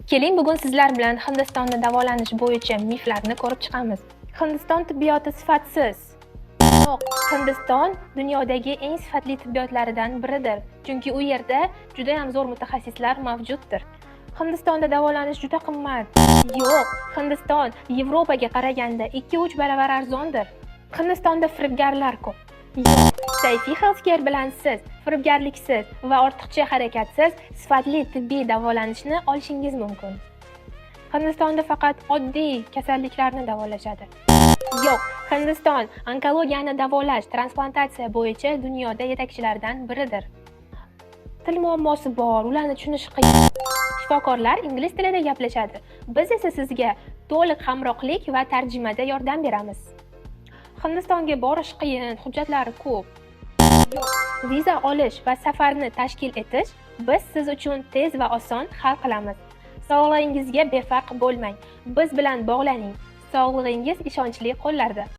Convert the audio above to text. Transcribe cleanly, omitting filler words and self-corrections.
Keling, bugun sizlar bilan Hindistonda davolanish bo'yicha miflarni ko'rib chiqamiz. Hindiston tibbiyoti sifatsiz. Yo'q, Hindiston dunyodagi eng sifatli tibbiyotlaridan biridir, chunki u yerda juda ham zo'r mutaxassislar mavjuddir. Hindistonda davolanish juda qimmat. Yo'q, Hindiston Yevropaga qaraganda 2-3 baravar arzondir. Hindistonda firibgarlar ko'p. Yo'q, Sayfi Healthcare bilan siz firibgarliksiz va ortiqcha harakatsiz sifatli tibbiy davolanishni olishingiz mumkin. Hindistonda faqat oddiy kasalliklarni davolashadi. Yo'q, Hindiston onkologiyani davolash, transplantatsiya bo'yicha dunyoda yetakchilardan biridir. Til muammosi bor, ularni tushunish qiyin. Shifokorlar ingliz tilida gaplashadi. Biz esa sizga to'liq hamrohlik va tarjimada yordam beramiz. Hindistonga borish qiyin, hujjatlari ko'p. Viza olish va safarni tashkil etish biz siz uchun tez va oson hal qilamiz. Sog'lig'ingizga befarq bo'lmang. Biz bilan bog'laning. Sog'lig'ingiz ishonchli qo'llarda.